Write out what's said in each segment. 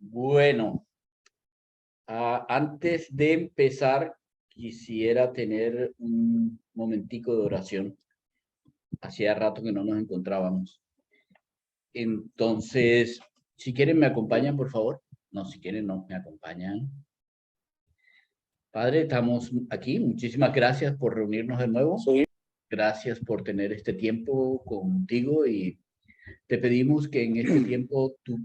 Bueno, antes de empezar, quisiera tener un momentico de oración. Hacía rato que no nos encontrábamos. Entonces, si quieren, me acompañan, por favor. No, si quieren, no, me acompañan. Padre, estamos aquí. Muchísimas gracias por reunirnos de nuevo. Sí. Gracias por tener este tiempo contigo y te pedimos que en este tiempo tú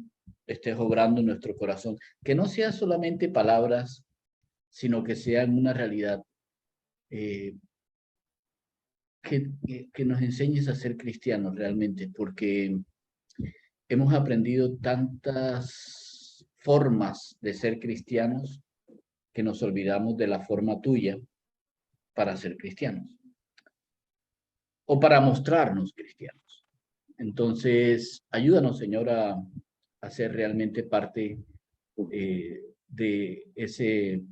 estés obrando en nuestro corazón. Que no sea solamente palabras, sino que sean una realidad. Que nos enseñes a ser cristianos realmente, porque hemos aprendido tantas formas de ser cristianos que nos olvidamos de la forma tuya para ser cristianos o para mostrarnos cristianos. Entonces, ayúdanos, Señor, a ser realmente parte de ese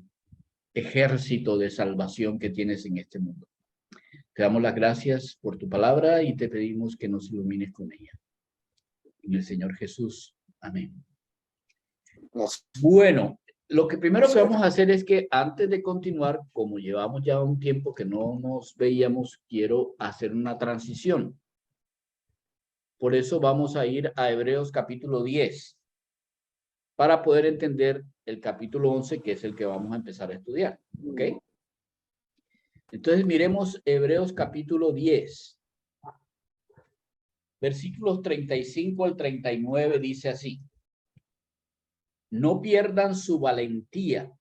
ejército de salvación que tienes en este mundo. Te damos las gracias por tu palabra y te pedimos que nos ilumines con ella. En el Señor Jesús. Amén. Bueno, lo que primero que vamos a hacer es que antes de continuar, como llevamos ya un tiempo que no nos veíamos, quiero hacer una transición. Por eso vamos a ir a Hebreos capítulo 10 para poder entender el capítulo 11, que es el que vamos a empezar a estudiar. ¿Ok? Entonces miremos Hebreos capítulo 10. Versículos 35 al 39 dice así. No pierdan su valentía.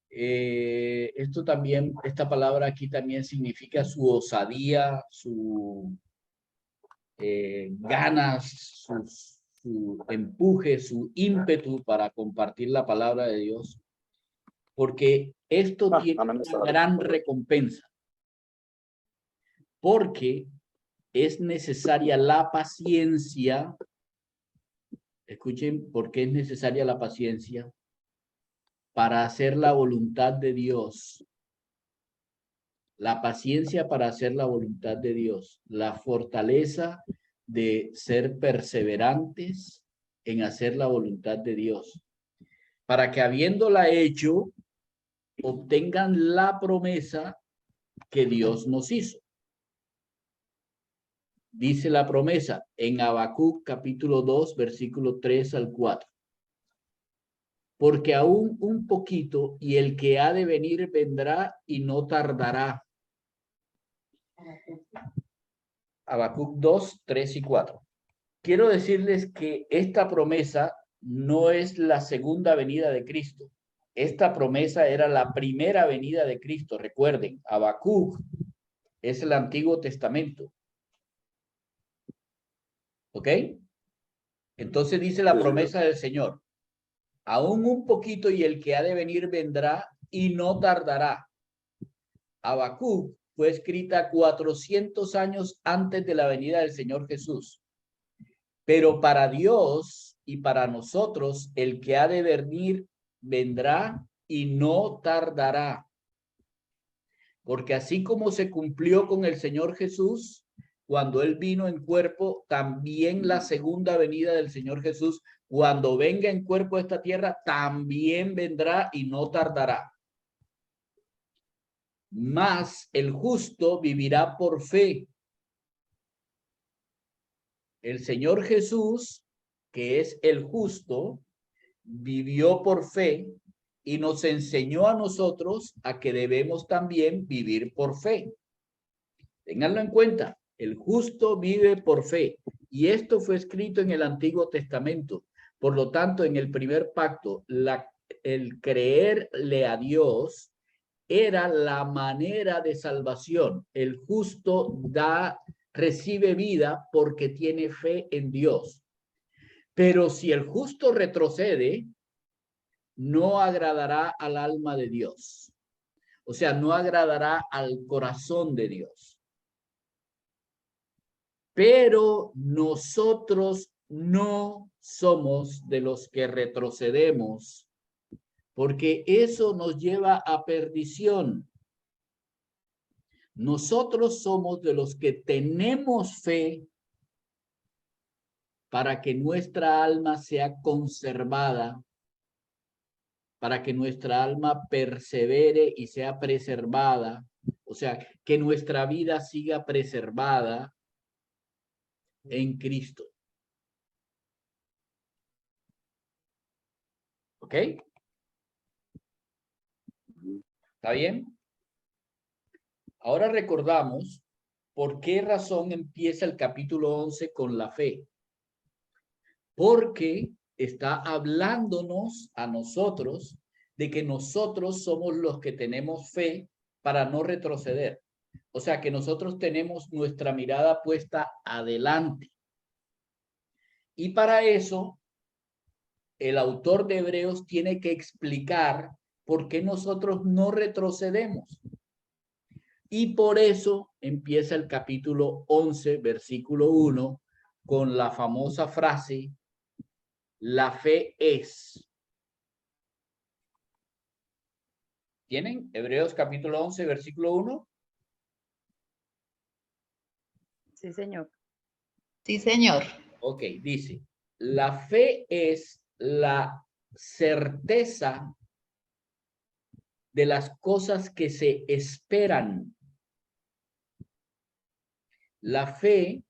Esto también, esta palabra aquí también significa su osadía, su ganas, su empuje, su ímpetu para compartir la palabra de Dios, porque esto tiene una gran recompensa, porque es necesaria la paciencia. Escuchen, ¿por qué es necesaria la paciencia? Para hacer la voluntad de Dios. La paciencia para hacer la voluntad de Dios. La fortaleza de ser perseverantes en hacer la voluntad de Dios. Para que habiéndola hecho, obtengan la promesa que Dios nos hizo. Dice la promesa en Habacuc capítulo 2, versículo 3 al 4. Porque aún un poquito y el que ha de venir vendrá y no tardará. Habacuc 2, 3 y 4. Quiero decirles que esta promesa no es la segunda venida de Cristo. Esta promesa era la primera venida de Cristo. Recuerden, Habacuc es el Antiguo Testamento. ¿Ok? Entonces dice la promesa del Señor. Aún un poquito y el que ha de venir vendrá y no tardará. Habacuc fue escrita 400 años antes de la venida del Señor Jesús. Pero para Dios y para nosotros, el que ha de venir vendrá y no tardará. Porque así como se cumplió con el Señor Jesús, cuando Él vino en cuerpo, también la segunda venida del Señor Jesús, cuando venga en cuerpo a esta tierra, también vendrá y no tardará. Mas el justo vivirá por fe. El Señor Jesús, que es el justo, vivió por fe y nos enseñó a nosotros a que debemos también vivir por fe. Ténganlo en cuenta, el justo vive por fe. Y esto fue escrito en el Antiguo Testamento. Por lo tanto, en el primer pacto, el creerle a Dios era la manera de salvación. El justo recibe vida porque tiene fe en Dios. Pero si el justo retrocede, no agradará al alma de Dios. O sea, no agradará al corazón de Dios. Pero nosotros no somos de los que retrocedemos, porque eso nos lleva a perdición. Nosotros somos de los que tenemos fe para que nuestra alma sea conservada, para que nuestra alma persevere y sea preservada, o sea, que nuestra vida siga preservada en Cristo. ¿Ok? ¿Está bien? Ahora recordamos por qué razón empieza el capítulo 11 con la fe. Porque está hablándonos a nosotros de que nosotros somos los que tenemos fe para no retroceder. O sea, que nosotros tenemos nuestra mirada puesta adelante. Y para eso, el autor de Hebreos tiene que explicar por qué nosotros no retrocedemos. Y por eso empieza el capítulo 11, versículo 1, con la famosa frase, la fe es. ¿Tienen? Hebreos capítulo 11, versículo 1. Sí, señor. Sí, señor. Ok, dice, la fe es la certeza de las cosas que se esperan. La fe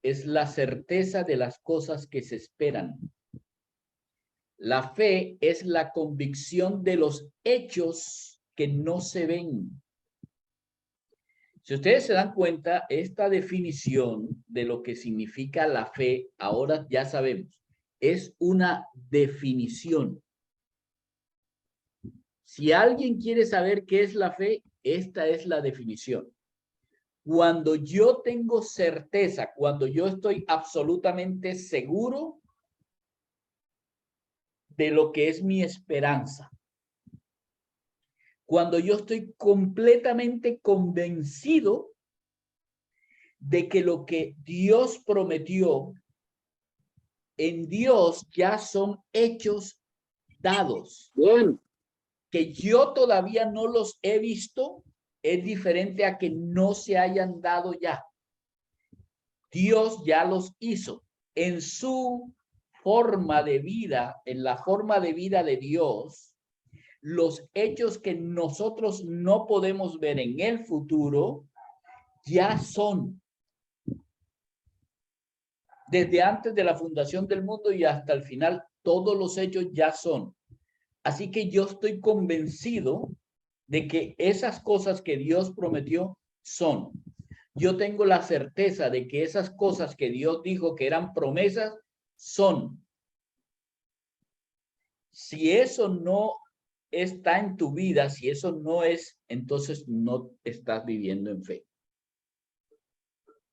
es la certeza de las cosas que se esperan. La fe es la convicción de los hechos que no se ven. Si ustedes se dan cuenta, esta definición de lo que significa la fe, ahora ya sabemos, es una definición. Si alguien quiere saber qué es la fe, esta es la definición. Cuando yo tengo certeza, cuando yo estoy absolutamente seguro de lo que es mi esperanza, cuando yo estoy completamente convencido de que lo que Dios prometió en Dios ya son hechos dados. Bien. Que yo todavía no los he visto es diferente a que no se hayan dado ya. Dios ya los hizo en su forma de vida, en la forma de vida de Dios. Los hechos que nosotros no podemos ver en el futuro ya son. Desde antes de la fundación del mundo y hasta el final, todos los hechos ya son. Así que yo estoy convencido de que esas cosas que Dios prometió son. Yo tengo la certeza de que esas cosas que Dios dijo que eran promesas son. Si eso no está en tu vida, si eso no es, entonces no estás viviendo en fe.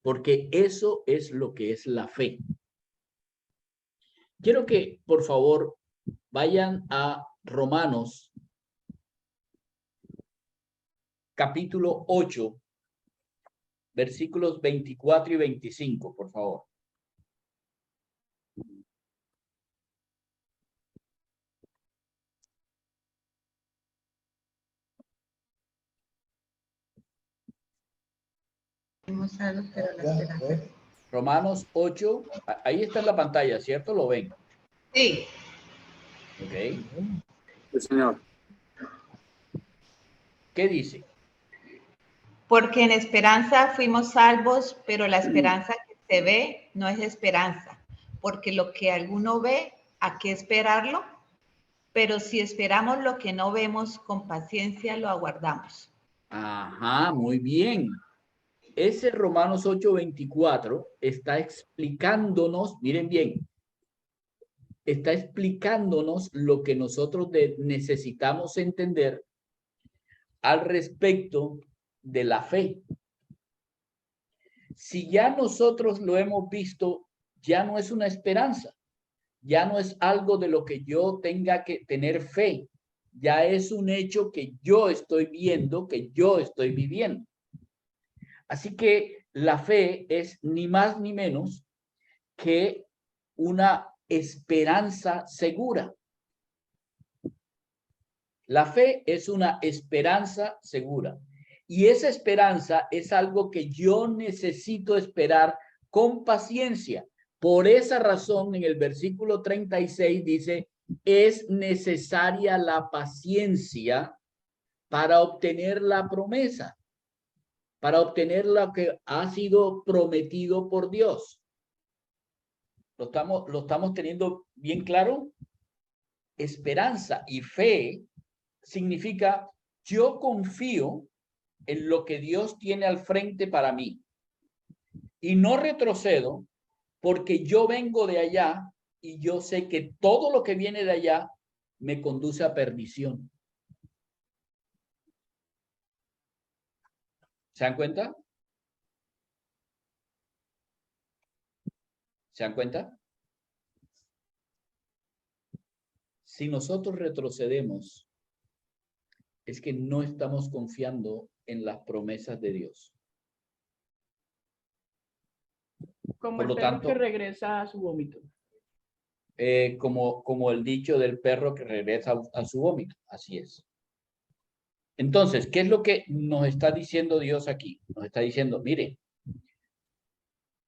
Porque eso es lo que es la fe. Quiero que, por favor, vayan a Romanos, capítulo 8, versículos 24 y 25, por favor. Romanos 8, ahí está en la pantalla, ¿cierto? ¿Lo ven? Sí. Ok. Sí, señor. ¿Qué dice? Porque en esperanza fuimos salvos, pero la esperanza que se ve no es esperanza. Porque lo que alguno ve, ¿a qué esperarlo? Pero si esperamos lo que no vemos, con paciencia lo aguardamos. Ajá, muy bien. Ese Romanos 8:24 está explicándonos, miren bien, está explicándonos lo que nosotros necesitamos entender al respecto de la fe. Si ya nosotros lo hemos visto, ya no es una esperanza, ya no es algo de lo que yo tenga que tener fe, ya es un hecho que yo estoy viendo, que yo estoy viviendo. Así que la fe es ni más ni menos que una esperanza segura. La fe es una esperanza segura. Y esa esperanza es algo que yo necesito esperar con paciencia, Por esa razón, en el versículo 36 dice, es necesaria la paciencia para obtener la promesa, para obtener lo que ha sido prometido por Dios. ¿Lo estamos teniendo bien claro? Esperanza y fe significa yo confío en lo que Dios tiene al frente para mí y no retrocedo porque yo vengo de allá y yo sé que todo lo que viene de allá me conduce a perdición. ¿Se dan cuenta? ¿Se dan cuenta? Si nosotros retrocedemos, es que no estamos confiando en las promesas de Dios. Como Por el lo perro tanto, que regresa a su vómito. como el dicho del perro que regresa a su vómito. Así es. Entonces, ¿qué es lo que nos está diciendo Dios aquí? Nos está diciendo, mire,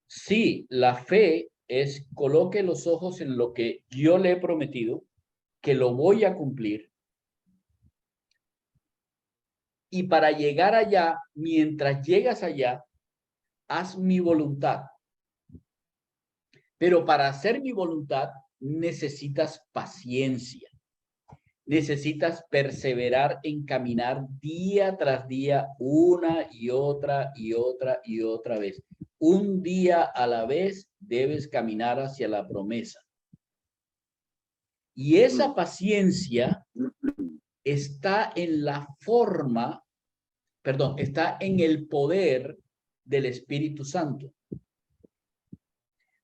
sí, la fe es coloque los ojos en lo que yo le he prometido, que lo voy a cumplir. Y para llegar allá, mientras llegas allá, haz mi voluntad. Pero para hacer mi voluntad necesitas paciencia. Necesitas perseverar en caminar día tras día, una y otra y otra y otra vez. Un día a la vez debes caminar hacia la promesa. Y esa paciencia está en la forma, perdón, está en el poder del Espíritu Santo.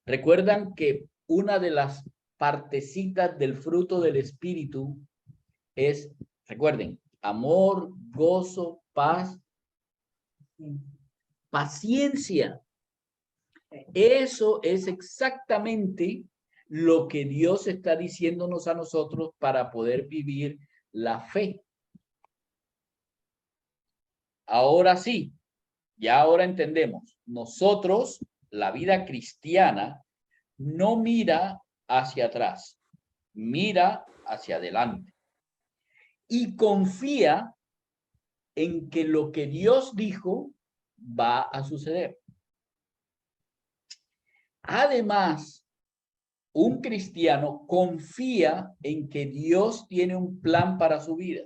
Recuerdan que una de las partecitas del fruto del Espíritu es, recuerden, amor, gozo, paz, paciencia. Eso es exactamente lo que Dios está diciéndonos a nosotros para poder vivir la fe. Ahora sí, ya ahora entendemos. Nosotros, la vida cristiana, no mira hacia atrás, mira hacia adelante. Y confía en que lo que Dios dijo va a suceder. Además, un cristiano confía en que Dios tiene un plan para su vida.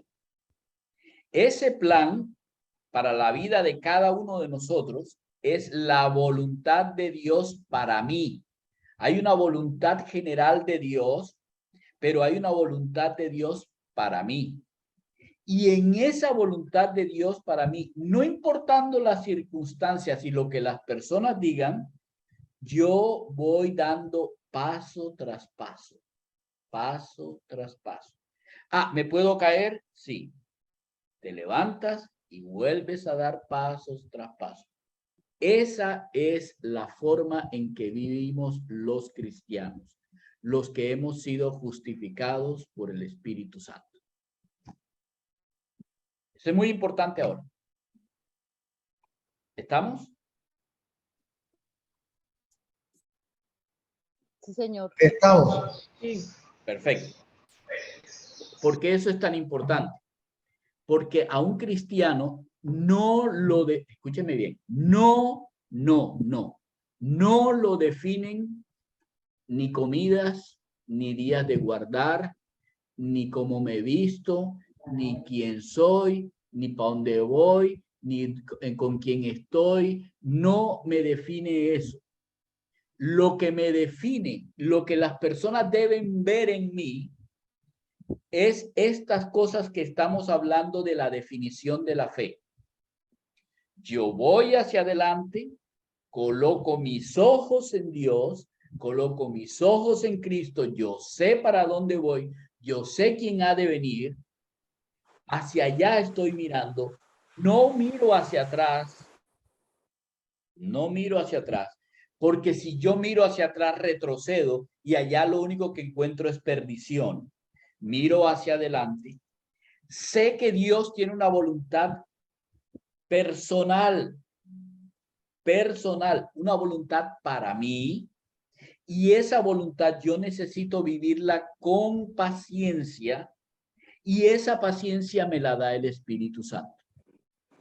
Ese plan para la vida de cada uno de nosotros es la voluntad de Dios para mí. Hay una voluntad general de Dios, pero hay una voluntad de Dios para mí. Y en esa voluntad de Dios para mí, no importando las circunstancias y lo que las personas digan, yo voy dando paso tras paso, paso tras paso. Ah, ¿me puedo caer? Sí. Te levantas y vuelves a dar pasos tras pasos. Esa es la forma en que vivimos los cristianos, los que hemos sido justificados por el Espíritu Santo. Eso es muy importante ahora. ¿Estamos? Sí, señor. Estamos. Sí. Perfecto. ¿Por qué eso es tan importante? Porque a un cristiano no lo escúcheme bien, no lo definen ni comidas, ni días de guardar, ni cómo me he visto, ni quién soy, ni para dónde voy, ni con quién estoy. No me define eso. Lo que me define, lo que las personas deben ver en mí, es estas cosas que estamos hablando de la definición de la fe. Yo voy hacia adelante, coloco mis ojos en Dios, coloco mis ojos en Cristo, yo sé para dónde voy, yo sé quién ha de venir, hacia allá estoy mirando, no miro hacia atrás, porque si yo miro hacia atrás retrocedo y allá lo único que encuentro es perdición. Miro hacia adelante, sé que Dios tiene una voluntad personal, una voluntad para mí, Y esa voluntad yo necesito vivirla con paciencia, y esa paciencia me la da el Espíritu Santo.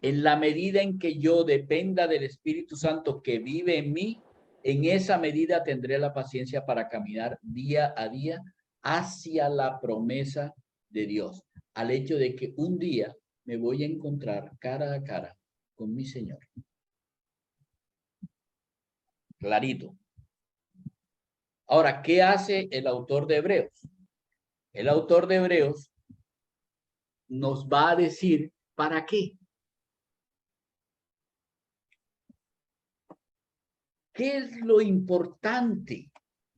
En la medida en que yo dependa del Espíritu Santo que vive en mí, en esa medida tendré la paciencia para caminar día a día hacia la promesa de Dios, al hecho de que un día me voy a encontrar cara a cara con mi Señor. Clarito. Ahora, ¿qué hace el autor de Hebreos? El autor de Hebreos nos va a decir para qué. ¿Qué es lo importante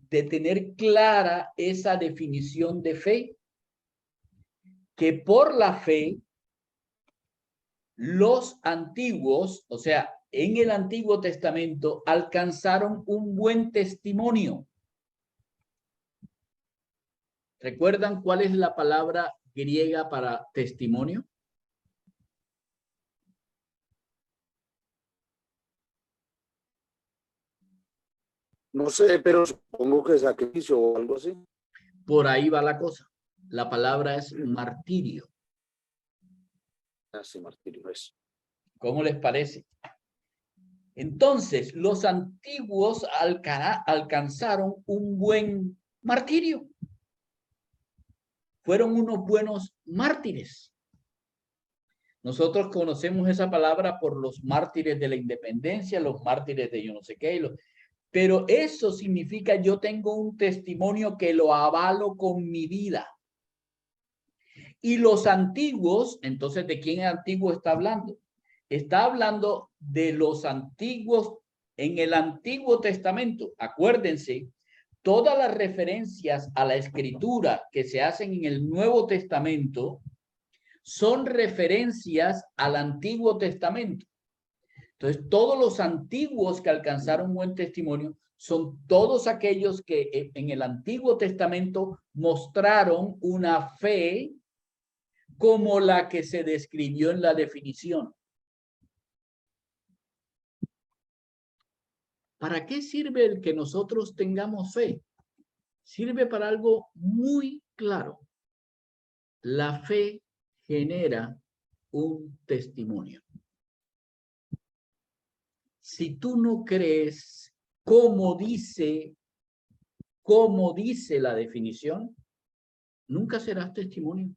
de tener clara esa definición de fe? Que por la fe, los antiguos, o sea, en el Antiguo Testamento, alcanzaron un buen testimonio. ¿Recuerdan cuál es la palabra griega para testimonio? No sé, pero supongo que sacrificio o algo así. Por ahí va la cosa. La palabra es martirio. Así, martirio, eso. ¿Cómo les parece? Entonces, los antiguos alcanzaron un buen martirio. Fueron unos buenos mártires. Nosotros conocemos esa palabra por los mártires de la independencia, los mártires de yo no sé qué, pero eso significa yo tengo un testimonio que lo avalo con mi vida. Y los antiguos, entonces, ¿de quién antiguo está hablando? Está hablando de los antiguos en el Antiguo Testamento. Acuérdense, todas las referencias a la escritura que se hacen en el Nuevo Testamento son referencias al Antiguo Testamento. Entonces, todos los antiguos que alcanzaron buen testimonio son todos aquellos que en el Antiguo Testamento mostraron una fe como la que se describió en la definición. ¿Para qué sirve el que nosotros tengamos fe? Sirve para algo muy claro. La fe genera un testimonio. Si tú no crees como dice la definición, nunca serás testimonio.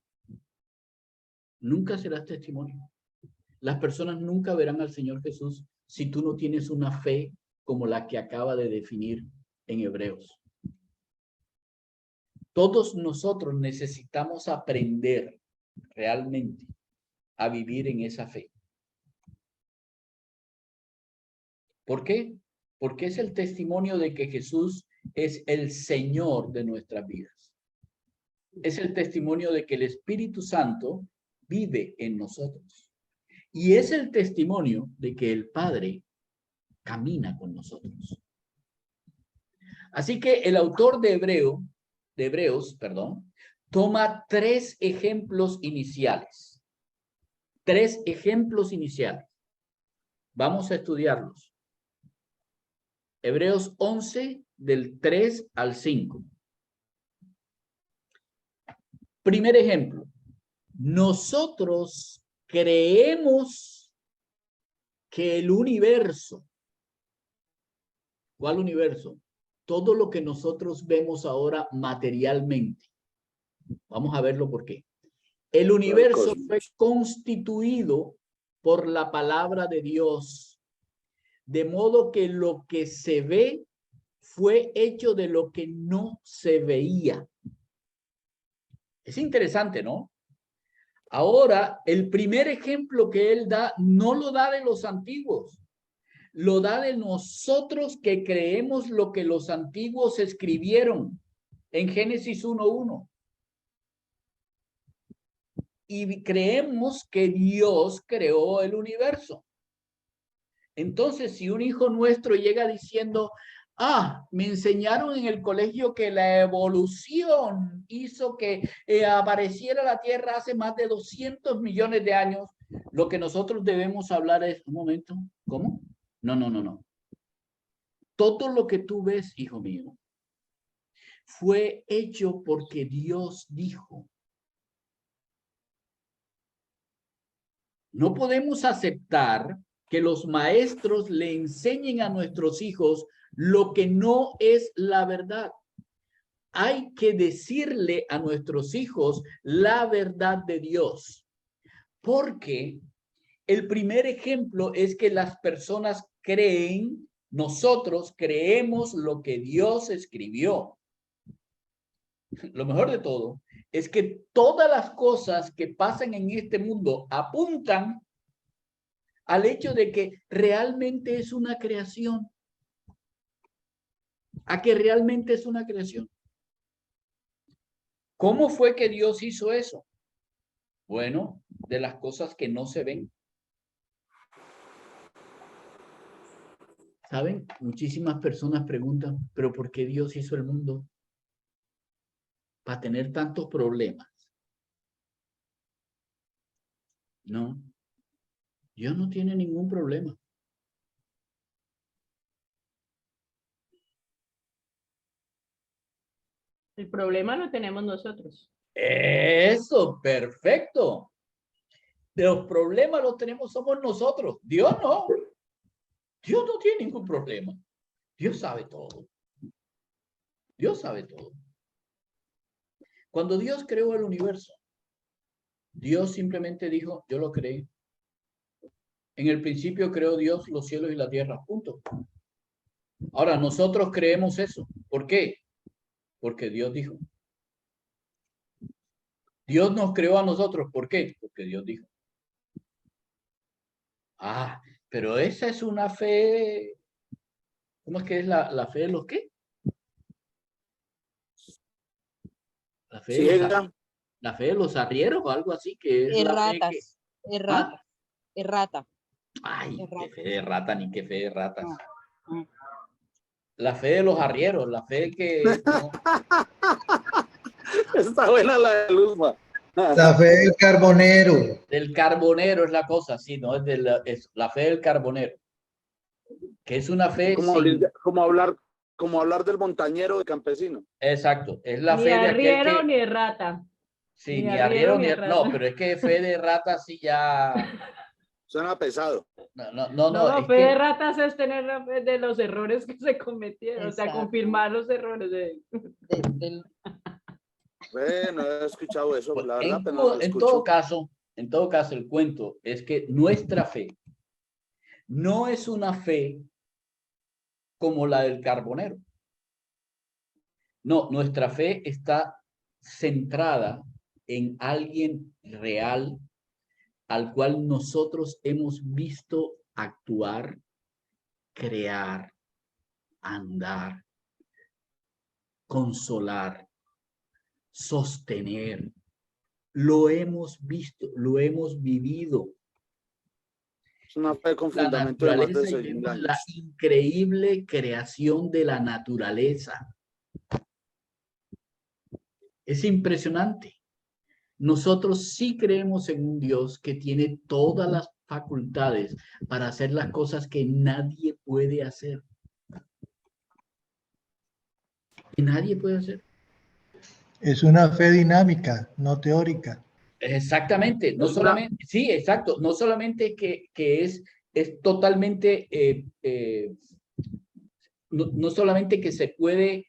Nunca serás testimonio. Las personas nunca verán al Señor Jesús si tú no tienes una fe como la que acaba de definir en Hebreos. Todos nosotros necesitamos aprender realmente a vivir en esa fe. ¿Por qué? Porque es el testimonio de que Jesús es el Señor de nuestras vidas. Es el testimonio de que el Espíritu Santo vive en nosotros. Y es el testimonio de que el Padre camina con nosotros. Así que el autor de Hebreos, toma tres ejemplos iniciales. Tres ejemplos iniciales. Vamos a estudiarlos. Hebreos 11, del 3 al 5. Primer ejemplo. Nosotros creemos que el universo, ¿cuál universo? Todo lo que nosotros vemos ahora materialmente. Vamos a verlo por qué. El universo fue constituido por la palabra de Dios, de modo que lo que se ve fue hecho de lo que no se veía. Es interesante, ¿no? Ahora, el primer ejemplo que él da, no lo da de los antiguos, lo da de nosotros que creemos lo que los antiguos escribieron en Génesis 1:1. Y creemos que Dios creó el universo. Entonces, si un hijo nuestro llega diciendo, me enseñaron en el colegio que la evolución hizo que apareciera la Tierra hace más de 200 millones de años, lo que nosotros debemos hablar es, un momento, ¿cómo? No. Todo lo que tú ves, hijo mío, fue hecho porque Dios dijo. No podemos aceptar que los maestros le enseñen a nuestros hijos lo que no es la verdad. Hay que decirle a nuestros hijos la verdad de Dios, porque el primer ejemplo es que las personas creen, nosotros creemos lo que Dios escribió. Lo mejor de todo es que todas las cosas que pasan en este mundo apuntan al hecho de que realmente es una creación. A que realmente es una creación. ¿Cómo fue que Dios hizo eso? Bueno, de las cosas que no se ven. ¿Saben? Muchísimas personas preguntan, ¿pero por qué Dios hizo el mundo? Para tener tantos problemas. No. Dios no tiene ningún problema. El problema lo tenemos nosotros. Eso, perfecto. Los problemas los tenemos somos nosotros. Dios no. Dios no tiene ningún problema. Dios sabe todo. Dios sabe todo. Cuando Dios creó el universo, Dios simplemente dijo, yo lo creé. En el principio creó Dios los cielos y la tierra, punto. Ahora, nosotros creemos eso. ¿Por qué? Porque Dios dijo. Dios nos creó a nosotros. ¿Por qué? Porque Dios dijo. Ah, pero esa es una fe. ¿Cómo es que es la fe de los qué? La fe de los, la fe de los arrieros o algo así, que es la fe que... Errata. ¿Ah? Errata. Ay, Errata. qué fe de rata, ni qué fe de ratas. No. La fe de los arrieros, la fe que... No. Está buena la de Luzma. La fe del carbonero. Del carbonero es la cosa, sí, no es la fe del carbonero. Que es una fe sin... como hablar del montañero de campesino. Exacto, es la Ni fe de aquel arriero que... ni de rata. Sí, ni ni arriero arriero ni ni... de rata. No, pero es que fe de rata sí ya... Suena pesado. No, No, es fe de que... ratas es tener la fe de los errores que se cometieron, o sea, Exacto. confirmar los errores de... Bueno, he escuchado eso, Pues, la verdad apenas lo en escucho. todo caso, el cuento es que nuestra fe no es una fe como la del carbonero. No, nuestra fe está centrada en alguien real al cual nosotros hemos visto actuar, crear, andar, consolar, sostener. Lo hemos visto, lo hemos vivido. Es una fe con La fundamento de más de naturaleza y 6.000 vemos la años. increíble creación de la naturaleza. Es impresionante. Nosotros sí creemos en un Dios que tiene todas las facultades para hacer las cosas que nadie puede hacer. Que nadie puede hacer. Es una fe dinámica, no teórica. Exactamente, no Es una- solamente, sí, exacto, no solamente que es totalmente, no solamente que se puede,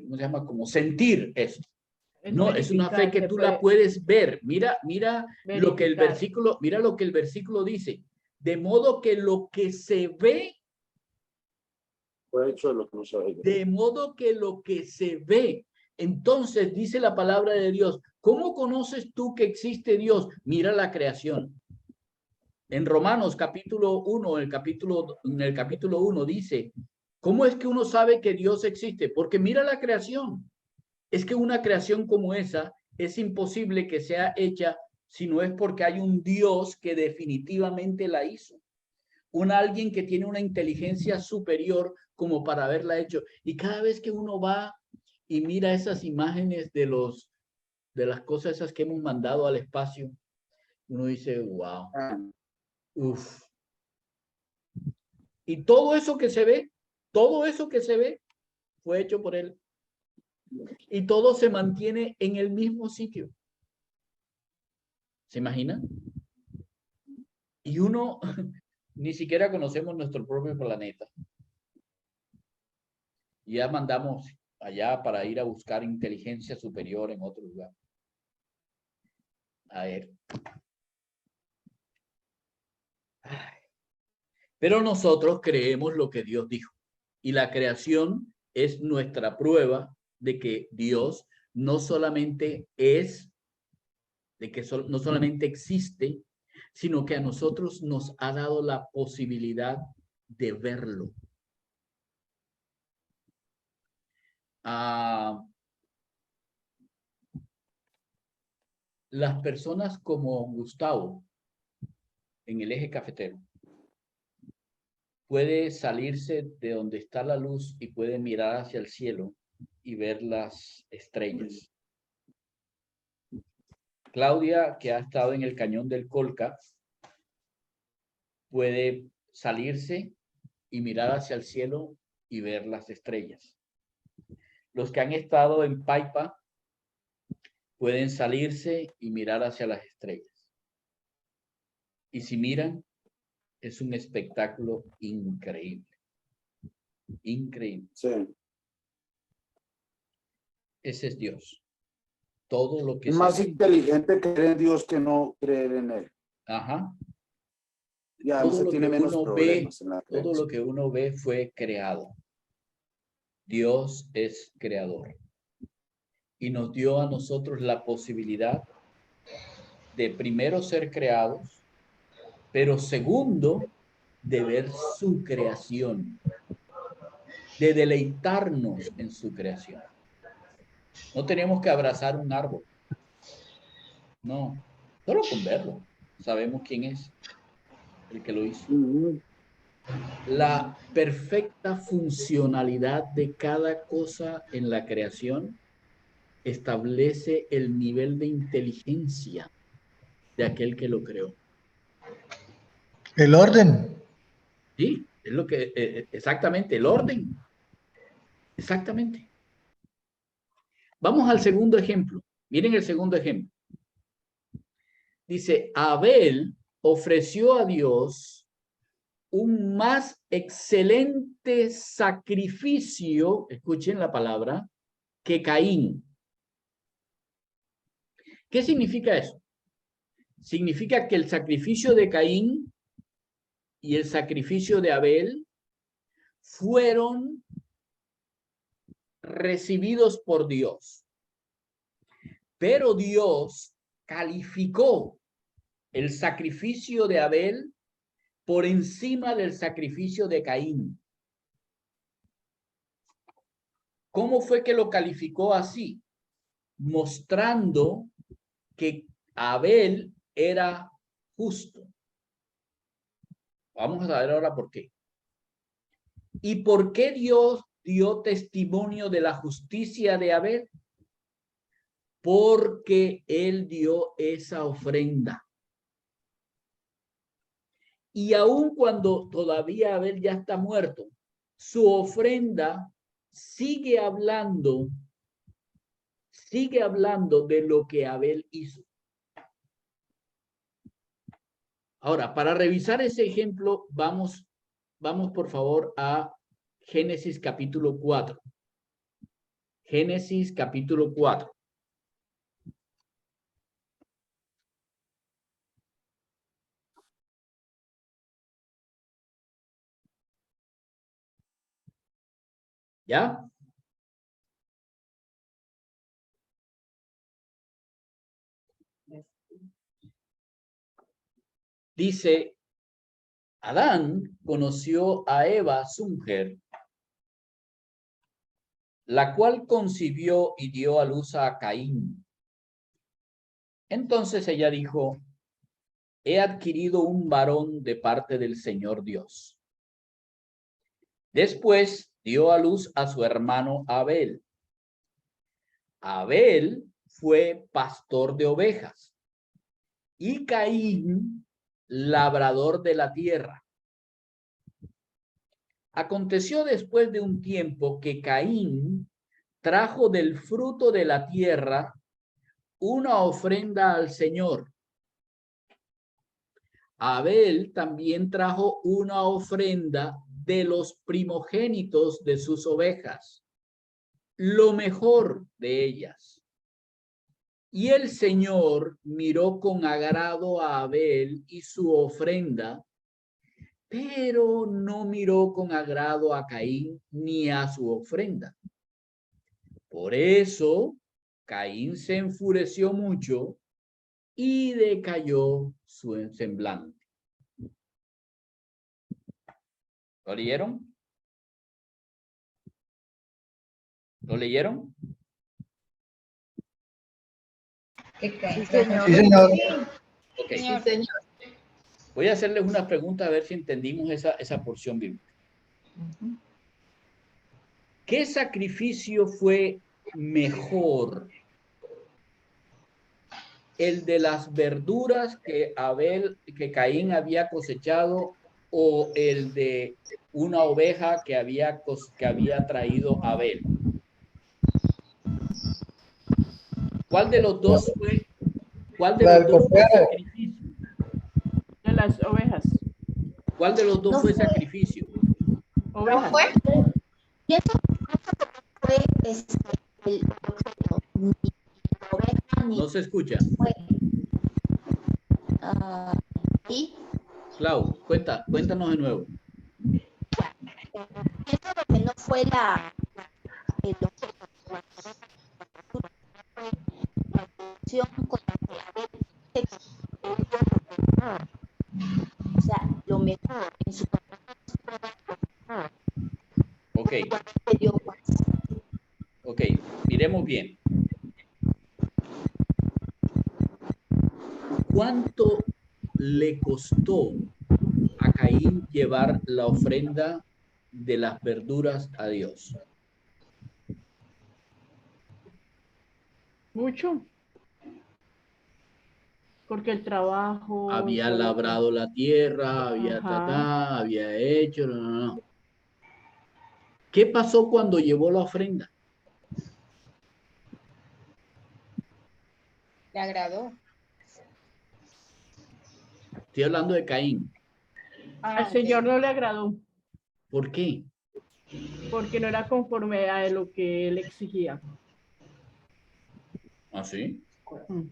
¿cómo se llama? Como sentir esto. Es No, es una fe verificar, que se tú la puede puedes ver. Mira lo que el verificar. versículo, mira lo que el versículo dice. De modo que lo que se ve, Fue hecho de lo que no se ve. de modo que lo que se ve. Entonces dice la palabra de Dios, ¿cómo conoces tú que existe Dios? Mira la creación. En Romanos capítulo 1, en el capítulo 1 dice, ¿cómo es que uno sabe que Dios existe? Porque mira la creación. Es que una creación como esa es imposible que sea hecha si no es porque hay un Dios que definitivamente la hizo. Alguien que tiene una inteligencia superior como para haberla hecho. Y cada vez que uno va y mira esas imágenes de las cosas esas que hemos mandado al espacio, uno dice, wow, uf. Y todo eso que se ve Todo eso que se ve fue hecho por él. Y todo se mantiene en el mismo sitio. ¿Se imaginan? Y uno ni siquiera conocemos nuestro propio planeta. Ya mandamos allá para ir a buscar inteligencia superior en otro lugar. A ver. Pero nosotros creemos lo que Dios dijo. Y la creación es nuestra prueba de que Dios no solamente es, de que no solamente existe, sino que a nosotros nos ha dado la posibilidad de verlo. Las personas como Gustavo en el eje cafetero puede salirse de donde está la luz y puede mirar hacia el cielo y ver las estrellas. Claudia, que ha estado en el cañón del Colca, puede salirse y mirar hacia el cielo y ver las estrellas. Los que han estado en Paipa pueden salirse y mirar hacia las estrellas. Y si miran, es un espectáculo increíble. Increíble. Sí. Ese es Dios. Todo lo que Es se más ve. inteligente creer en Dios que no creer en Él. Ajá. Y además Todo se lo tiene que menos uno ve, problemas en la todo creencia. lo que uno ve fue creado. Dios es creador. Y nos dio a nosotros la posibilidad de primero ser creados, pero segundo, de ver su creación, de deleitarnos en su creación. No tenemos que abrazar un árbol. No, solo con verlo sabemos quién es el que lo hizo. La perfecta funcionalidad de cada cosa en la creación establece el nivel de inteligencia de aquel que lo creó. El orden. Sí, es lo que, exactamente, el orden. Exactamente. Vamos al segundo ejemplo. Miren el segundo ejemplo. Dice, Abel ofreció a Dios un más excelente sacrificio, escuchen la palabra, que Caín. ¿Qué significa eso? Significa que el sacrificio de Caín y el sacrificio de Abel fueron recibidos por Dios. Pero Dios calificó el sacrificio de Abel por encima del sacrificio de Caín. ¿Cómo fue que lo calificó así? Mostrando que Abel era justo. Vamos a ver ahora por qué. ¿Y por qué Dios dio testimonio de la justicia de Abel? Porque él dio esa ofrenda. Y aun cuando todavía Abel ya está muerto, su ofrenda sigue hablando de lo que Abel hizo. Ahora, para revisar ese ejemplo, vamos por favor a Génesis capítulo 4. Génesis capítulo 4. ¿Ya? Dice, Adán conoció a Eva, su mujer, la cual concibió y dio a luz a Caín. Entonces ella dijo, he adquirido un varón de parte del Señor Dios. Después dio a luz a su hermano Abel. Abel fue pastor de ovejas y Caín labrador de la tierra. Aconteció después de un tiempo que Caín trajo del fruto de la tierra una ofrenda al Señor. Abel también trajo una ofrenda de los primogénitos de sus ovejas, lo mejor de ellas. Y el Señor miró con agrado a Abel y su ofrenda, pero no miró con agrado a Caín ni a su ofrenda. Por eso, Caín se enfureció mucho y decayó su semblante. ¿Lo leyeron? ¿Lo leyeron? Sí, señor. Sí, señor. Ok. Sí, señor. Voy a hacerles una pregunta a ver si entendimos esa porción bíblica. ¿Qué sacrificio fue mejor? ¿El de las verduras que Caín había cosechado o el de una oveja que había traído Abel? ¿Cuál de los dos fue? ¿Cuál de La los del dos fue cordero. sacrificio? De las ovejas. ¿Cuál de los dos No fue fue. sacrificio? ¿No Ovejas. fue? Pienso que fue el ni la oveja ni No se escucha. fue y Clau, cuéntanos de nuevo. pienso que no fue el objeto, fue la función con la que Abel o sea, lo mejor en su Ok, dio más. ok, miremos bien. ¿Cuánto le costó a Caín llevar la ofrenda de las verduras a Dios? Mucho. Porque el trabajo. Había todo. labrado la tierra, Ajá. había hecho, no. ¿Qué pasó cuando llevó la ofrenda? Le agradó. Estoy hablando de Caín. Al Señor no le agradó. ¿Por qué? Porque no era conforme a lo que él exigía. ¿Ah, sí? Mm.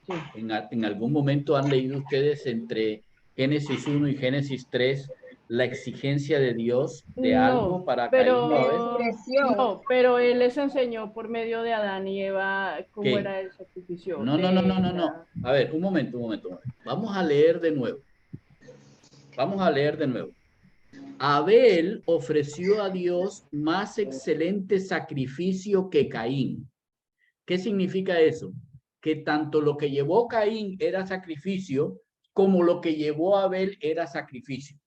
Sí. En algún momento han leído ustedes entre Génesis 1 y Génesis 3 la exigencia de Dios de algo para Caín o Abel. Pero él les enseñó por medio de Adán y Eva cómo ¿Qué? era el sacrificio. No. A ver, un momento. Vamos a leer de nuevo. Abel ofreció a Dios más excelente sacrificio que Caín. ¿Qué significa eso? Que tanto lo que llevó Caín era sacrificio, como lo que llevó Abel era sacrificio.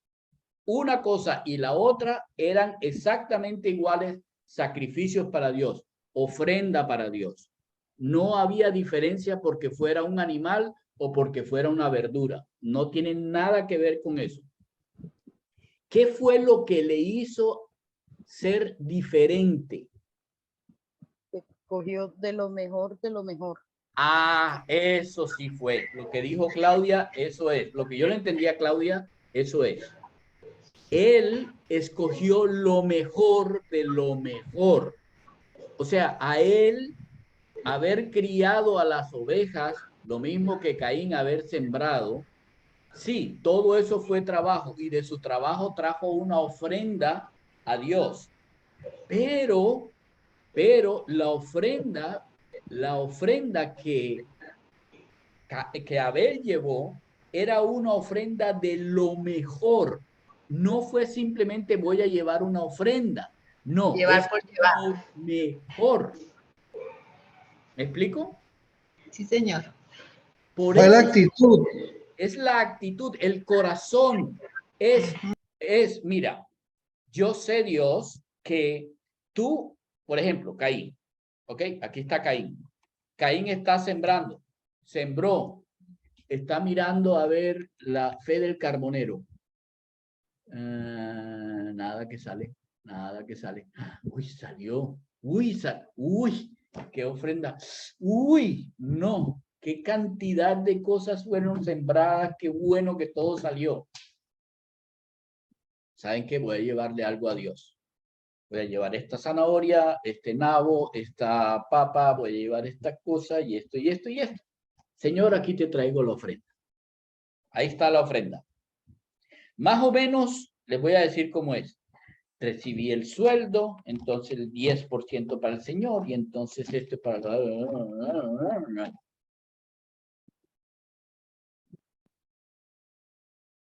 Una cosa y la otra eran exactamente iguales sacrificios para Dios, ofrenda para Dios. No había diferencia porque fuera un animal o porque fuera una verdura. No tiene nada que ver con eso. ¿Qué fue lo que le hizo ser diferente? Cogió de lo mejor de lo mejor. Ah, eso sí fue. Lo que dijo Claudia, eso es. Lo que yo le entendí a Claudia, eso es. Él escogió lo mejor de lo mejor. O sea, a él haber criado a las ovejas, lo mismo que Caín haber sembrado, sí, todo eso fue trabajo y de su trabajo trajo una ofrenda a Dios. Pero la ofrenda que Abel llevó era una ofrenda de lo mejor. No fue simplemente voy a llevar una ofrenda. No, Llevar es por llevar. lo mejor. ¿Me explico? Sí, señor. Por Fue la eso actitud. es la actitud, el corazón. Mira, yo sé, Dios, que tú, por ejemplo, Caín, ¿ok? Aquí está Caín. Caín está sembrando, sembró, está mirando a ver la fe del carbonero. nada que sale, nada que sale. Uy, salió. Uy, uy, qué ofrenda. Uy, no. Qué cantidad de cosas fueron sembradas. Qué bueno que todo salió. ¿Saben qué? Voy a llevarle algo a Dios. Voy a llevar esta zanahoria, este nabo, esta papa, voy a llevar esta cosa y esto y esto y esto. Señor, aquí te traigo la ofrenda. Ahí está la ofrenda. Más o menos, les voy a decir cómo es. Recibí el sueldo, entonces el 10% para el Señor, y entonces esto para...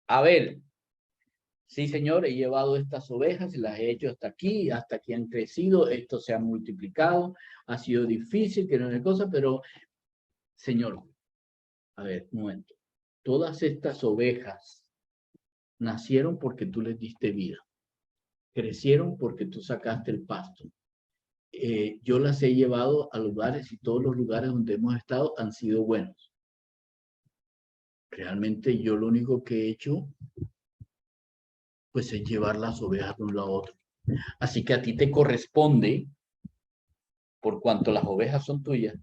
Abel, sí, Señor, he llevado estas ovejas y las he hecho hasta aquí han crecido, esto se ha multiplicado, ha sido difícil, que no es cosa, pero, Señor, a ver, un momento. Todas estas ovejas nacieron porque tú les diste vida. Crecieron porque tú sacaste el pasto. Yo las he llevado a lugares y todos los lugares donde hemos estado han sido buenos. Realmente yo lo único que he hecho pues es llevar las ovejas de un lado a otro. Así que a ti te corresponde, por cuanto las ovejas son tuyas,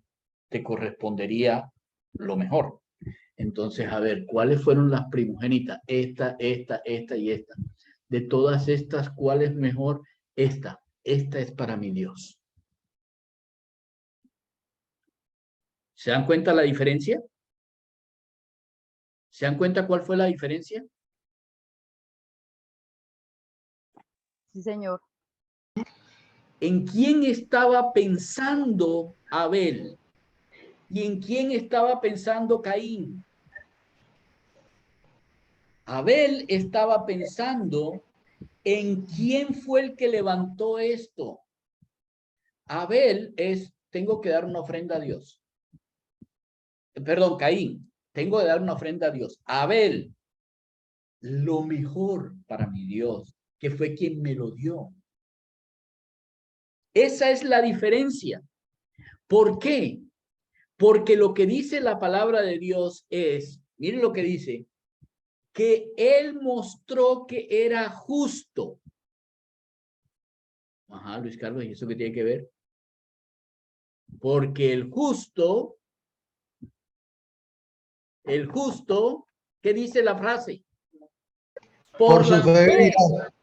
te correspondería lo mejor. Entonces, a ver, ¿cuáles fueron las primogénitas? Esta y esta. De todas estas, ¿cuál es mejor? Esta. Esta es para mi Dios. ¿Se dan cuenta la diferencia? ¿Se dan cuenta cuál fue la diferencia? Sí, señor. ¿En quién estaba pensando Abel? ¿Y en quién estaba pensando Caín? Abel estaba pensando en quién fue el que levantó esto. Abel es, tengo que dar una ofrenda a Dios. Perdón, Caín, tengo que dar una ofrenda a Dios. Abel, lo mejor para mi Dios, que fue quien me lo dio. Esa es la diferencia. ¿Por qué? Porque lo que dice la palabra de Dios es, miren lo que dice, que él mostró que era justo. Ajá, Luis Carlos, ¿y eso qué tiene que ver? Porque el justo, ¿qué dice la frase? Por su fe vivirá.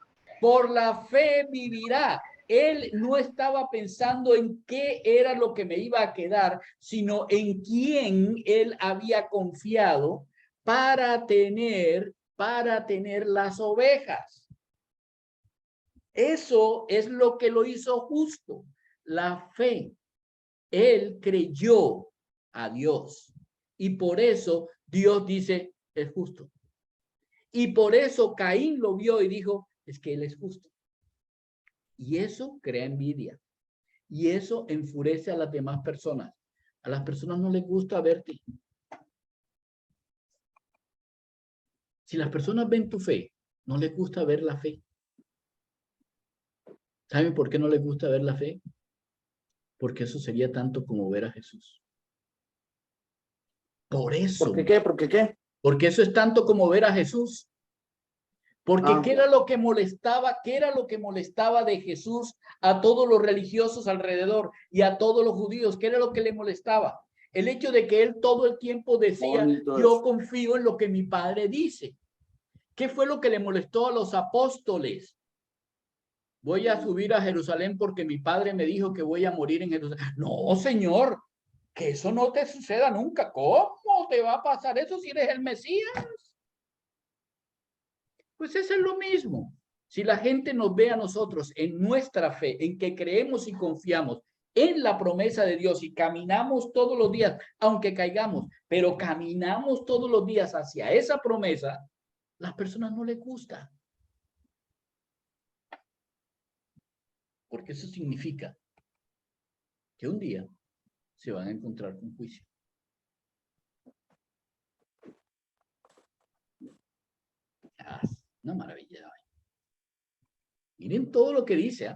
Por la fe vivirá. Él no estaba pensando en qué era lo que me iba a quedar, sino en quién él había confiado para tener las ovejas. Eso es lo que lo hizo justo, la fe. Él creyó a Dios y por eso Dios dice, es justo. Y por eso Caín lo vio y dijo, es que él es justo. Y eso crea envidia. Y eso enfurece a las demás personas. A las personas no les gusta verte. Si las personas ven tu fe, no les gusta ver la fe. ¿Saben por qué no les gusta ver la fe? Porque eso sería tanto como ver a Jesús. Por eso. ¿Por qué? ¿Por qué? Porque eso es tanto como ver a Jesús. Porque ¿qué era lo que molestaba? ¿Qué era lo que molestaba de Jesús a todos los religiosos alrededor y a todos los judíos? ¿Qué era lo que le molestaba? El hecho de que él todo el tiempo decía, yo confío en lo que mi padre dice. ¿Qué fue lo que le molestó a los apóstoles? Voy a subir a Jerusalén porque mi padre me dijo que voy a morir en Jerusalén. No, Señor, que eso no te suceda nunca. ¿Cómo te va a pasar eso si eres el Mesías? Pues eso es lo mismo. Si la gente nos ve a nosotros en nuestra fe, en que creemos y confiamos en la promesa de Dios y caminamos todos los días, aunque caigamos, pero caminamos todos los días hacia esa promesa, las personas no les gusta. Porque eso significa que un día se van a encontrar con juicio. Una maravilla. Miren todo lo que dice.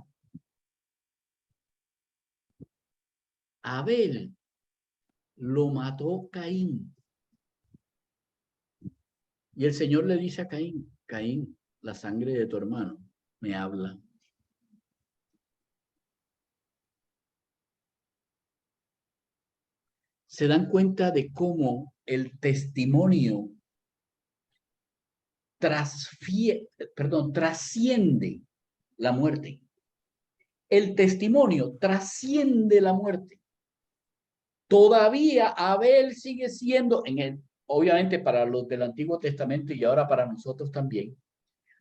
Abel lo mató Caín. Y el Señor le dice a Caín, Caín, la sangre de tu hermano me habla. Se dan cuenta de cómo el testimonio trasciende la muerte. El testimonio trasciende la muerte. Todavía Abel sigue siendo, obviamente para los del Antiguo Testamento y ahora para nosotros también,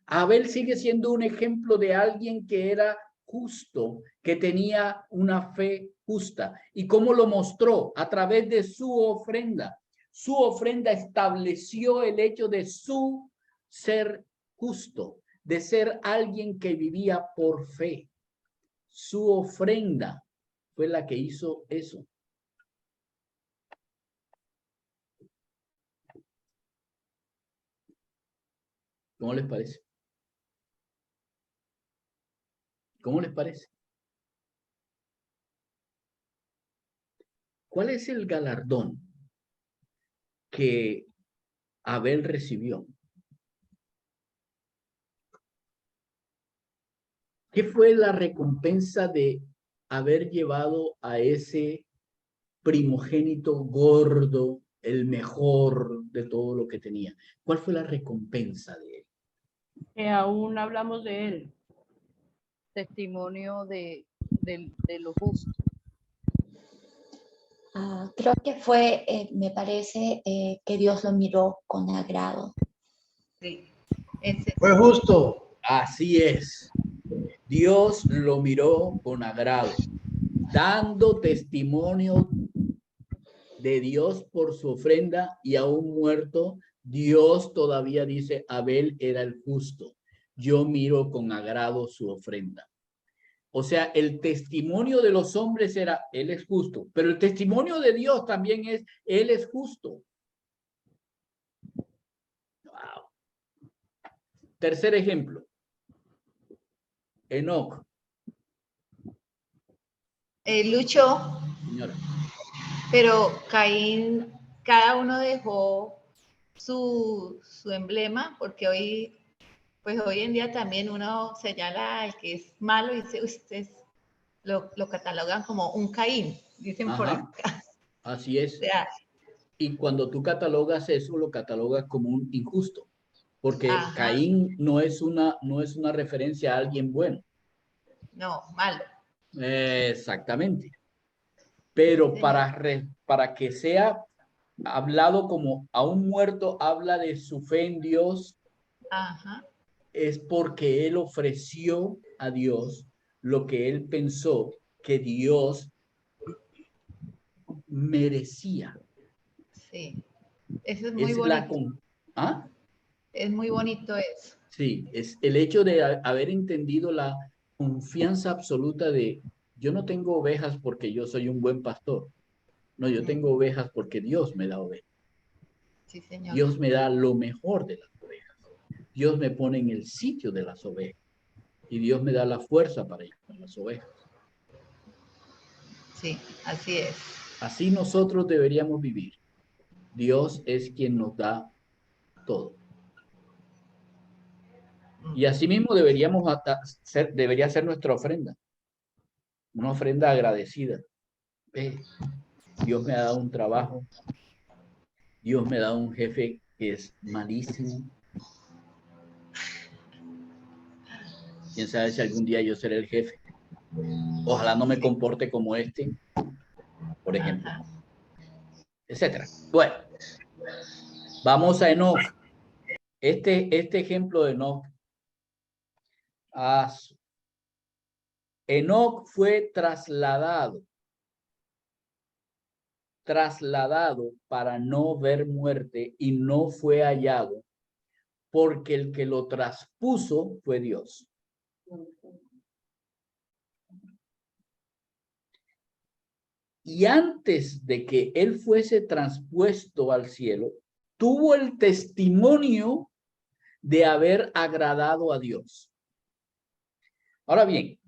Abel sigue siendo un ejemplo de alguien que era justo, que tenía una fe justa. ¿Y cómo lo mostró? A través de su ofrenda. Su ofrenda estableció el hecho de su ser justo, de ser alguien que vivía por fe. Su ofrenda fue la que hizo eso. ¿Cómo les parece? ¿Cómo les parece? ¿Cuál es el galardón que Abel recibió? ¿Qué fue la recompensa de haber llevado a ese primogénito gordo, el mejor de todo lo que tenía? ¿Cuál fue la recompensa de él? Que aún hablamos de él. Testimonio de lo justo. Creo que fue, me parece, que Dios lo miró con agrado. Sí. Ese, Fue justo. Así es. Dios lo miró con agrado, dando testimonio de Dios por su ofrenda, y aún muerto, Dios todavía dice, Abel era el justo. Yo miro con agrado su ofrenda. O sea, el testimonio de los hombres era, él es justo, pero el testimonio de Dios también es, él es justo. Wow. Tercer ejemplo. Enoc. Lucho, Señora. pero Caín, cada uno dejó su emblema, porque pues hoy en día también uno señala al que es malo y dice, ustedes lo catalogan como un Caín, dicen por Ajá. acá. Así O es. sea, Y cuando tú catalogas eso, lo catalogas como un injusto, porque ajá, Caín no es una referencia a alguien bueno. no, malo. Exactamente. Pero Señor. para que sea hablado como a un muerto, habla de su fe en Dios, Ajá, es porque él ofreció a Dios lo que él pensó que Dios merecía. sí. Eso es muy Es la bonito. ¿Ah? Es muy bonito eso. Sí, es el hecho de haber entendido la confianza absoluta de yo no tengo ovejas porque yo soy un buen pastor. No, yo tengo ovejas porque Dios me da ovejas. Sí, señor. Dios me da lo mejor de las ovejas. Dios me pone en el sitio de las ovejas. Y Dios me da la fuerza para llevar las ovejas. Sí, así es. Así nosotros deberíamos vivir. Dios es quien nos da todo. Y así mismo debería ser nuestra ofrenda. Una ofrenda agradecida. Dios me ha dado un trabajo. Dios me ha dado un jefe que es malísimo. Quién sabe si algún día yo seré el jefe. Ojalá no me comporte como este, por ejemplo. Ajá. Etcétera. Bueno, vamos a Enoc. Este ejemplo de Enoc. Enoc fue trasladado para no ver muerte y no fue hallado, porque el que lo traspuso fue Dios. Y antes de que él fuese transpuesto al cielo, tuvo el testimonio de haber agradado a Dios. Ahora bien,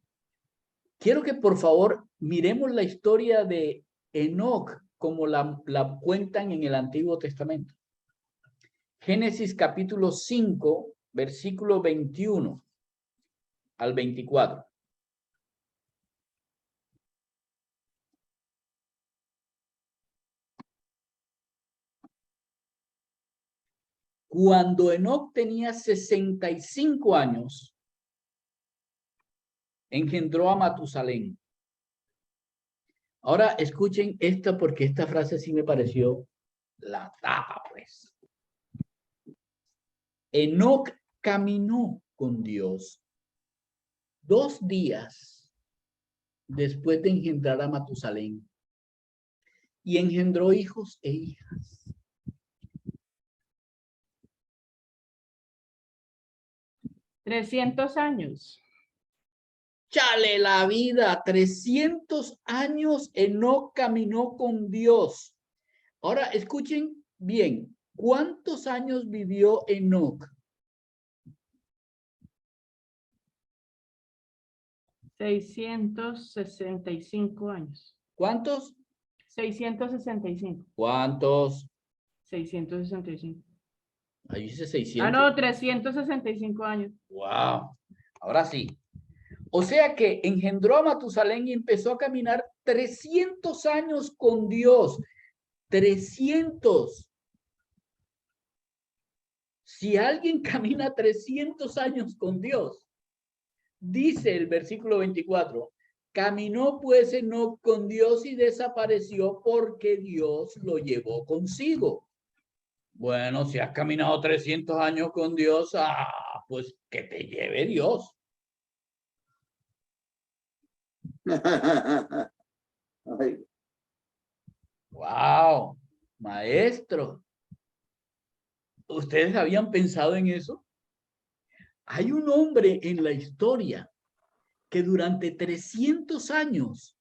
quiero que por favor miremos la historia de Enoc como la cuentan en el Antiguo Testamento. Génesis capítulo 5, versículo 21. al 24. Cuando Enoc tenía 65 años, engendró a Matusalén. Ahora escuchen esta porque esta frase sí me pareció la tapa, pues. Enoc caminó con Dios 2 días después de engendrar a Matusalén y engendró hijos e hijas. $300. Chale la vida, 300 años Enoc caminó con Dios. Ahora escuchen bien, ¿cuántos años vivió Enoc? 665 años. ¿Cuántos? 665. ¿Cuántos? 665. Ahí dice Ah, 600. no, 365 años. Wow. Ahora sí. O sea que engendró a Matusalén y empezó a caminar 300 años con Dios. 300. Si alguien camina 300 años con Dios, dice el versículo 24, caminó pues Enoc con Dios y desapareció porque Dios lo llevó consigo. Bueno, si has caminado 300 años con Dios, pues que te lleve Dios. Ay, Wow, maestro. ¿Ustedes habían pensado en eso? Hay un hombre en la historia que durante 300 años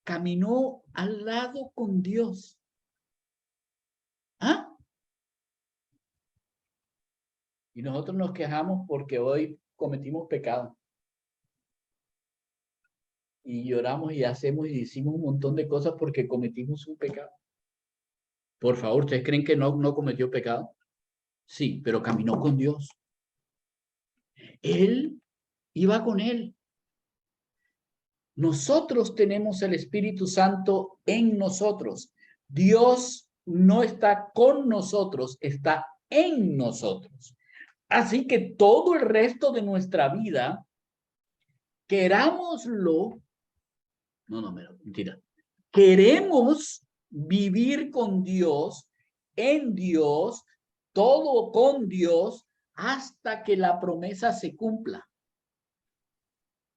caminó al lado con Dios. ¿Ah? Y nosotros nos quejamos porque hoy cometimos pecado. Y lloramos y hacemos y decimos un montón de cosas porque cometimos un pecado. Por favor, ¿ustedes creen que no cometió pecado? Sí, pero caminó con Dios. Él iba con él. Nosotros tenemos el Espíritu Santo en nosotros. Dios no está con nosotros, está en nosotros. Así que todo el resto de nuestra vida, querámoslo, mentira, queremos vivir con Dios, en Dios, todo con Dios, hasta que la promesa se cumpla.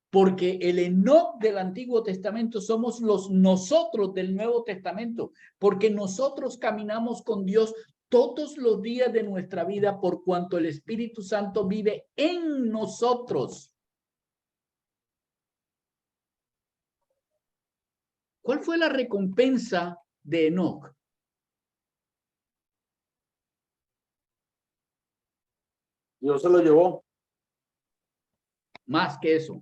Porque el Enoc del Antiguo Testamento somos nosotros del Nuevo Testamento, porque nosotros caminamos con Dios todos los días de nuestra vida por cuanto el Espíritu Santo vive en nosotros. ¿Cuál fue la recompensa de Enoc? Dios se lo llevó. Más que eso.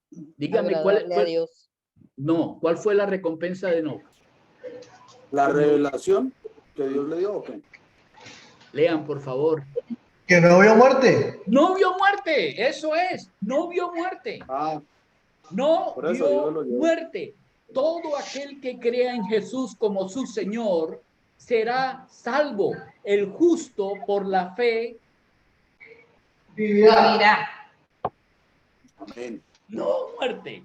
Dígame Agradarle a Dios. No, ¿cuál fue la recompensa de Enoc? La revelación que Dios le dio, ¿o qué? Lean, por favor. Que no vio muerte. No vio muerte, eso es, no vio muerte. No por eso Dios vio lo llevó. muerte. Todo aquel que crea en Jesús como su Señor será salvo. El justo por la fe Vivirá. Amén. no muerte.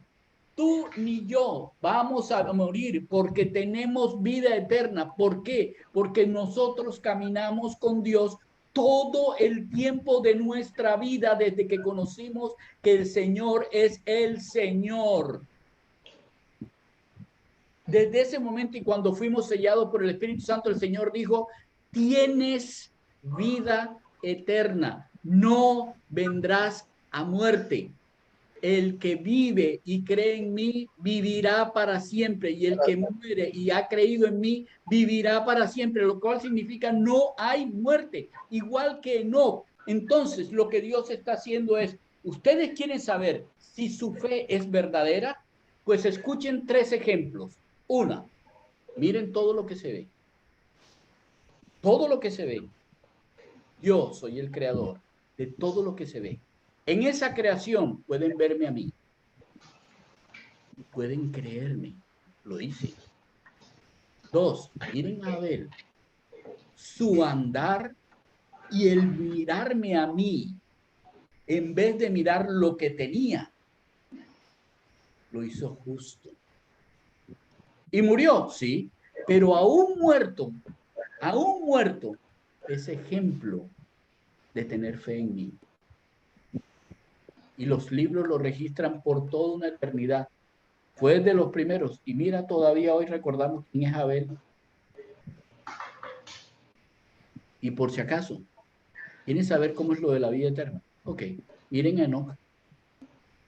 Tú ni yo vamos a morir porque tenemos vida eterna. ¿Por qué? Porque nosotros caminamos con Dios todo el tiempo de nuestra vida desde que conocimos que el Señor es el Señor. Desde ese momento y cuando fuimos sellados por el Espíritu Santo, el Señor dijo, tienes vida eterna, no vendrás a muerte. El que vive y cree en mí, vivirá para siempre. Y el que muere y ha creído en mí, vivirá para siempre. Lo cual significa no hay muerte. Igual que no. Entonces, lo que Dios está haciendo es, ¿ustedes quieren saber si su fe es verdadera? Pues escuchen 3 ejemplos. Una, miren todo lo que se ve. Todo lo que se ve. Yo soy el creador de todo lo que se ve. En esa creación pueden verme a mí. Pueden creerme. Lo dice. 2, miren a ver su andar y el mirarme a mí en vez de mirar lo que tenía, lo hizo justo. Y murió, sí, pero aún muerto, es ejemplo de tener fe en mí. Y los libros lo registran por toda una eternidad. Fue de los primeros. Y mira, todavía hoy recordamos quién es Abel. Y por si acaso, ¿quieren saber cómo es lo de la vida eterna? Ok, miren a Enoc.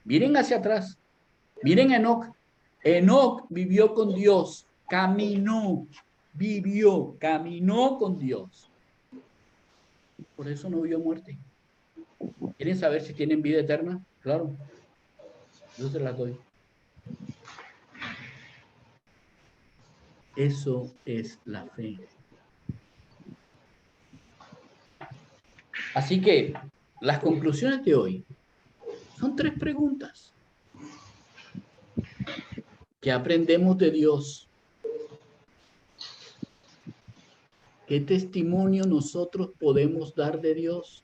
Miren hacia atrás. Miren a Enoc. Enoc vivió con Dios, caminó con Dios. Por eso no vio muerte. ¿Quieren saber si tienen vida eterna? Claro. Yo se las doy. Eso es la fe. Así que las conclusiones de hoy son 3 preguntas. ¿Qué aprendemos de Dios? ¿Qué testimonio nosotros podemos dar de Dios?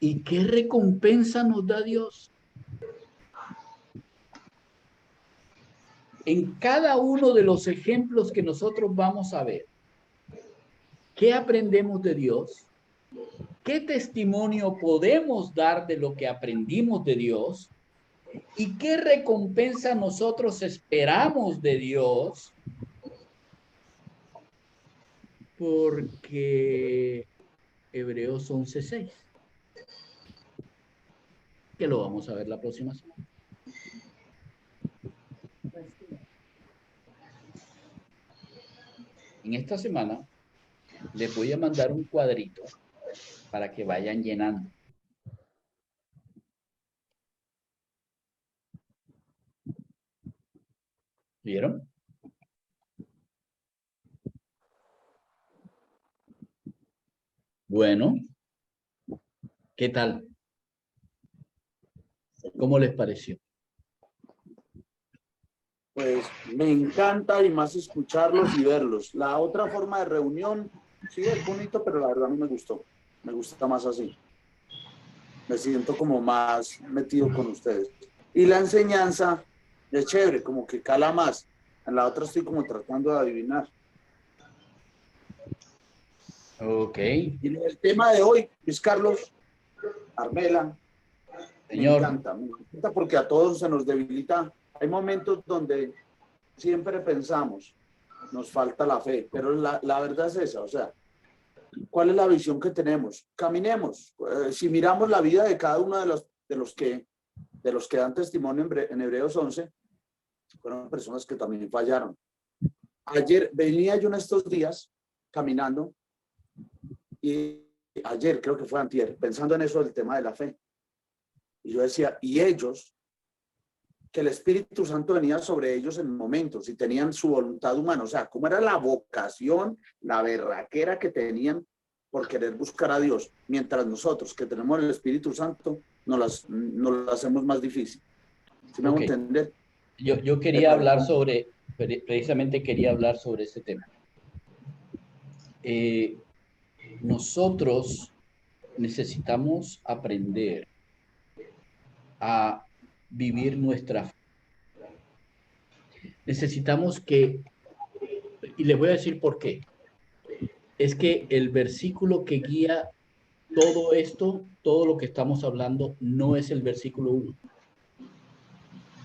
¿Y qué recompensa nos da Dios? En cada uno de los ejemplos que nosotros vamos a ver, ¿qué aprendemos de Dios? ¿Qué testimonio podemos dar de lo que aprendimos de Dios? ¿Y qué recompensa nosotros esperamos de Dios? Porque Hebreos 11:6, que lo vamos a ver la próxima semana. En esta semana les voy a mandar un cuadrito para que vayan llenando. ¿Vieron? Bueno, ¿qué tal? ¿Cómo les pareció? Pues me encanta y más escucharlos y verlos. La otra forma de reunión, sí, es bonito, pero la verdad no me gustó. Me gusta más así. Me siento como más metido con ustedes. Y la enseñanza es chévere, como que cala más. En la otra estoy como tratando de adivinar. Ok. Y el tema de hoy, Luis Carlos, Armela, Señor. me encanta porque a todos se nos debilita. Hay momentos donde siempre pensamos, nos falta la fe, pero la verdad es esa, o sea, ¿cuál es la visión que tenemos? Caminemos. Si miramos la vida de cada uno de los que dan testimonio en Hebreos 11, fueron personas que también fallaron. Ayer venía yo en estos días caminando y ayer, creo que fue antier, pensando en eso del tema de la fe. Y yo decía, y ellos, que el Espíritu Santo venía sobre ellos en momentos y tenían su voluntad humana, o sea, cómo era la vocación, la berraquera que tenían por querer buscar a Dios, mientras nosotros que tenemos el Espíritu Santo nos lo hacemos más difícil. ¿Sí me hago entender? Yo quería hablar sobre, precisamente quería hablar sobre ese tema. Nosotros necesitamos aprender a vivir nuestra fe. Necesitamos que, y les voy a decir por qué. Es que el versículo que guía todo esto, todo lo que estamos hablando, no es el versículo 1,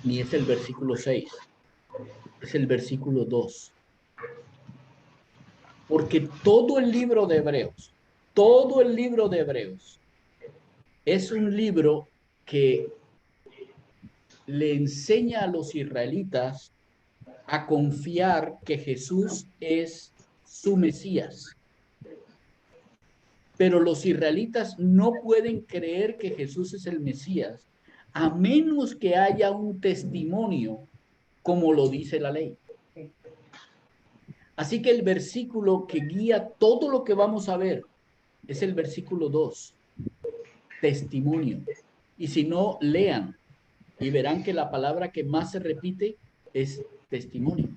ni es el versículo 6, es el versículo 2. Porque todo el libro de Hebreos es un libro que le enseña a los israelitas a confiar que Jesús es su Mesías. Pero los israelitas no pueden creer que Jesús es el Mesías a menos que haya un testimonio como lo dice la ley. Así que el versículo que guía todo lo que vamos a ver es el versículo 2. testimonio. Y si no, lean y verán que la palabra que más se repite es testimonio.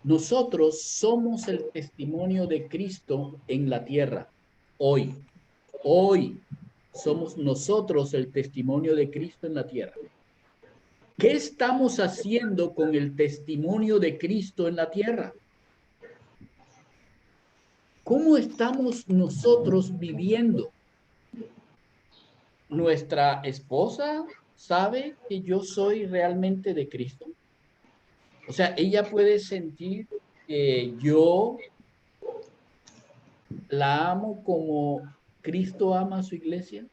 Nosotros somos el testimonio de Cristo en la tierra. Hoy somos nosotros el testimonio de Cristo en la tierra. ¿Qué estamos haciendo con el testimonio de Cristo en la tierra? ¿Cómo estamos nosotros viviendo? ¿Nuestra esposa sabe que yo soy realmente de Cristo? O sea, ella puede sentir que yo la amo como Cristo ama a su iglesia.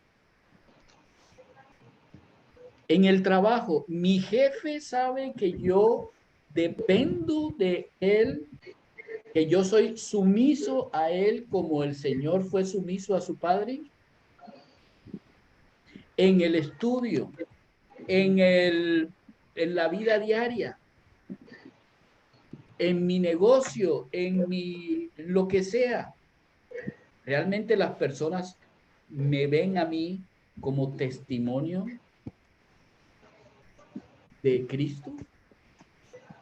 En el trabajo, mi jefe sabe que yo dependo de él, que yo soy sumiso a él como el Señor fue sumiso a su Padre. En el estudio, en la vida diaria, en mi negocio, lo que sea. Realmente las personas me ven a mí como testimonio de Cristo.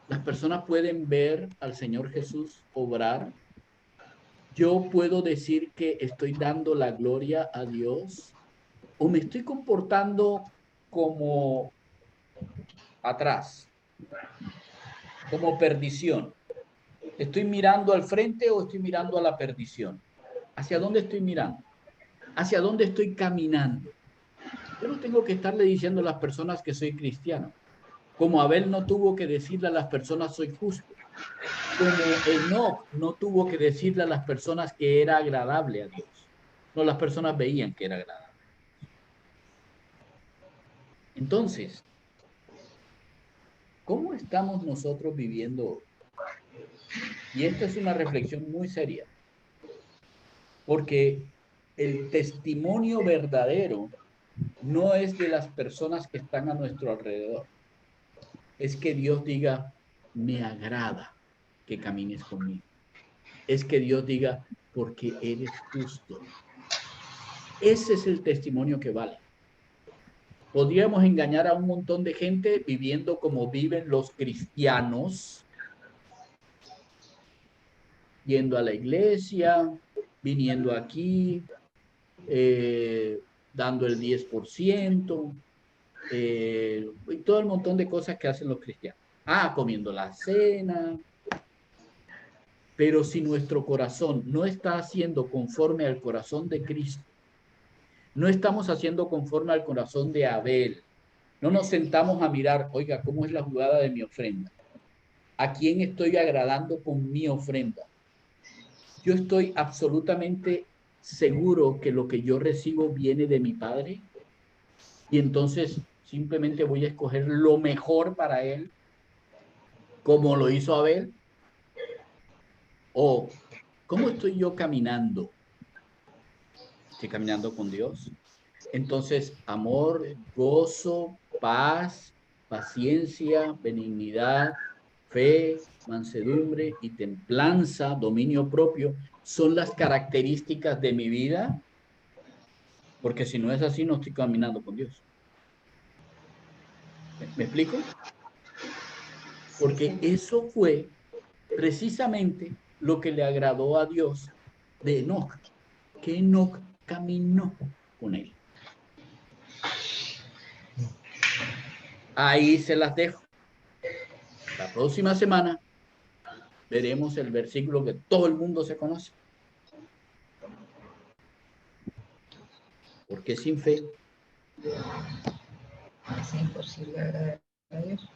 Las personas pueden ver al Señor Jesús obrar. Yo puedo decir que estoy dando la gloria a Dios o me estoy comportando como atrás, como perdición. ¿Estoy mirando al frente o estoy mirando a la perdición? ¿Hacia dónde estoy mirando? ¿Hacia dónde estoy caminando? Yo no tengo que estarle diciendo a las personas que soy cristiano. Como Abel no tuvo que decirle a las personas soy justo. Como Enoc no tuvo que decirle a las personas que era agradable a Dios. No, las personas veían que era agradable. Entonces, ¿cómo estamos nosotros viviendo? Y esta es una reflexión muy seria. Porque el testimonio verdadero no es de las personas que están a nuestro alrededor. Es que Dios diga, me agrada que camines conmigo. Es que Dios diga, porque eres justo. Ese es el testimonio que vale. Podríamos engañar a un montón de gente viviendo como viven los cristianos, yendo a la iglesia, viniendo aquí, dando el 10%, y todo el montón de cosas que hacen los cristianos. Comiendo la cena. Pero si nuestro corazón no está haciendo conforme al corazón de Cristo, no estamos haciendo conforme al corazón de Abel, no nos sentamos a mirar, oiga, ¿cómo es la jugada de mi ofrenda? ¿A quién estoy agradando con mi ofrenda? Yo estoy absolutamente seguro que lo que yo recibo viene de mi Padre y entonces simplemente voy a escoger lo mejor para él, como lo hizo Abel. ¿O cómo estoy yo caminando? ¿Estoy caminando con Dios? Entonces, amor, gozo, paz, paciencia, benignidad, fe, mansedumbre y templanza, dominio propio, son las características de mi vida, porque si no es así, no estoy caminando con Dios. ¿Me explico? Porque eso fue precisamente lo que le agradó a Dios de Enoc, que Enoc caminó con él. Ahí se las dejo. La próxima semana veremos el versículo que todo el mundo se conoce. Porque sin fe es imposible agradar a Dios.